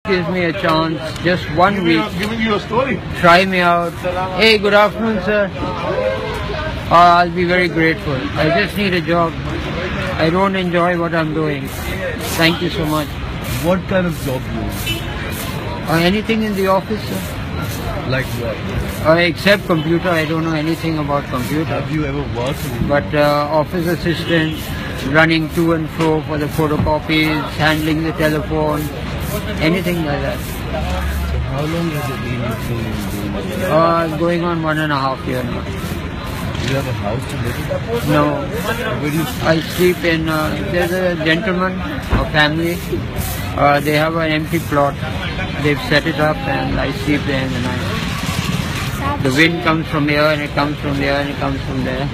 Gives me a chance, just 1 week. Giving you a story. Try me out. Hey, good afternoon, sir. I'll be very grateful. I just need a job. I don't enjoy what I'm doing. Thank you so much. What kind of job do you want? Anything in the office, sir? Like what? Except computer. I don't know anything about computer. Have you ever worked in But office assistant, running to and fro for the photocopies, handling the telephone, anything like that. So how long has it been doing that? Going on 1.5 years now. Do you have a house to live in? No. Where do you sleep? I sleep in, there's a gentleman, a family, they have an empty plot. They've set it up and I sleep there in the night. The wind comes from here and it comes from there and it comes from there.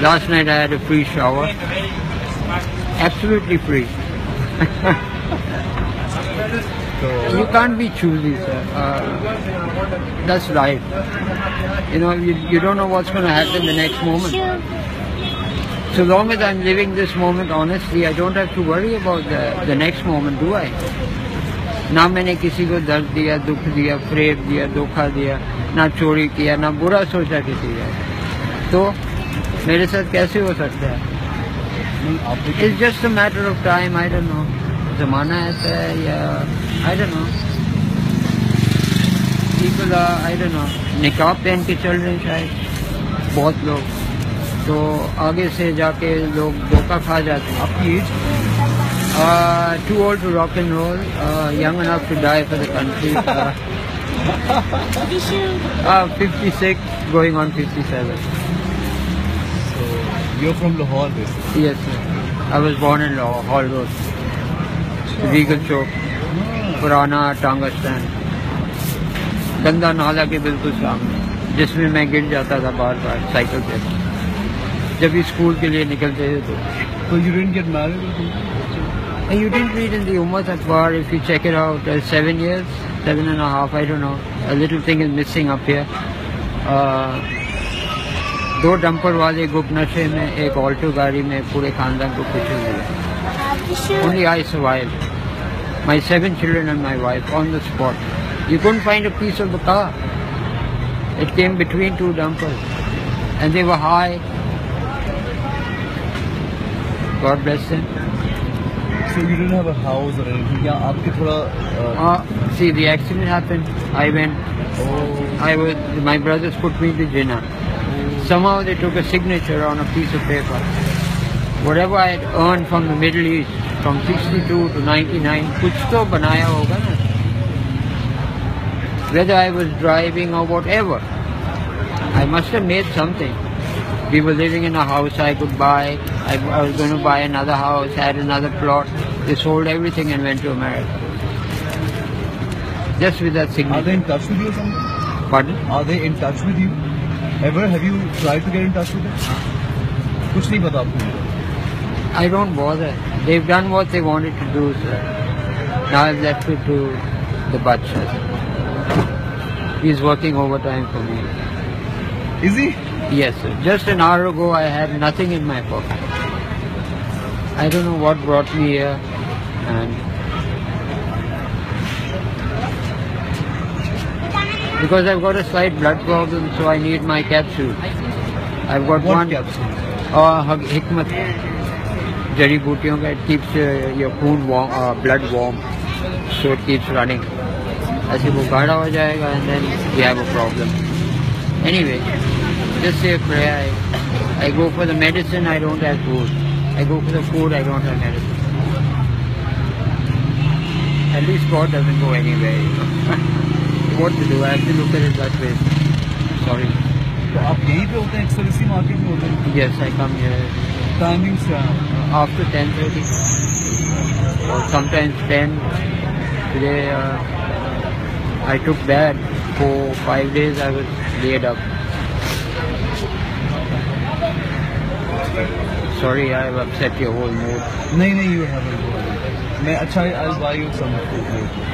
Last night I had a free shower. Absolutely free. You can't be choosy, sir. That's life. You know, you don't know what's going to happen the next moment. So long as I'm living this moment honestly, I don't have to worry about the next moment, do I? ना मैंने किसी को दर्द दिया, दुख दिया, प्रेम दिया, धोखा दिया, ना चोरी किया, ना बुरा सोचा किसी का, तो मेरे साथ कैसे हो सकता है? It's just a matter of time. I don't know. ज़माना ऐसा है या I don't know. People are, I don't know. निकाब पहन के चल रहे हैं शायद बहुत लोग, तो आगे से जाके लोग धोखा खा जाते हैं. आपकी as? Too old to rock and roll, young enough to die for the country. 56, going on 57. So you're from Lahore, basically? Yes, sir. I was born in Lahore, Hall Road, Regal Chowk, पुराना टांगा stand, गंदा नाला के बिल्कुल सामने, जिसमें मैं गिर जाता था बार बार साइकिल पे जब भी स्कूल के लिए निकलते थे. तो So you didn't get married? You didn't read in the Ummat Akbar, if you check it out, 7 years, 7.5, I don't know. A little thing is missing up here. 2 dumper वाले गुप नशे में, एक ऑल्टो गाड़ी में पूरे खानदान को कुचल दिया. Only I survived. My 7 children and my wife on the spot. You couldn't find a piece of the car. It came between 2 dumpers. And they were high. God bless them. So you didn't have a house or anything? Yeah, आपके थोड़ा see, the accident happened. I went. My brothers put me to Jinnah. Somehow they took a signature on a piece of paper. Whatever I had earned from the Middle East, from 62 to 99, कुछ तो बनाया होगा ना. Whether I was driving or whatever, I must have made something. We were living in a house I could buy. I was going to buy another house, had another plot. They sold everything and went to America. Just with that signature. Are they in touch with you or something? Pardon? Are they in touch with you? Ever? Have you tried to get in touch with them? कुछ नहीं पता आपको? I don't bother. They've done what they wanted to do, sir. Now I've left it to the butcher. He's working overtime for me. Is he? Yes, sir. Just an hour ago, I had nothing in my pocket. I don't know what brought me here, and because I've got a slight blood problem, so I need my capsule. I've got What one capsule? Hikmat, जड़ी बूटियों का. It keeps your खून warm, blood warm, so it keeps running. ऐसे वो गाढ़ा हो जाएगा, and then we have a problem. Anyway, just say a prayer. I go for the medicine, I don't have food. I go for the food, I don't have medicine. At least God doesn't go anywhere, you know. What to do? I have to look at it that way. Sorry. तो आप यहीं पे होते हैं, अक्सर इसी market में होते हैं? Yes, I come here Timings क्या हैं? after 10:30 or sometimes 10. Today I took bad. For 5 days I was laid up. Sorry, I have upset your whole mood. नहीं, you haven't. मैं अच्छा, I'll buy you some food later.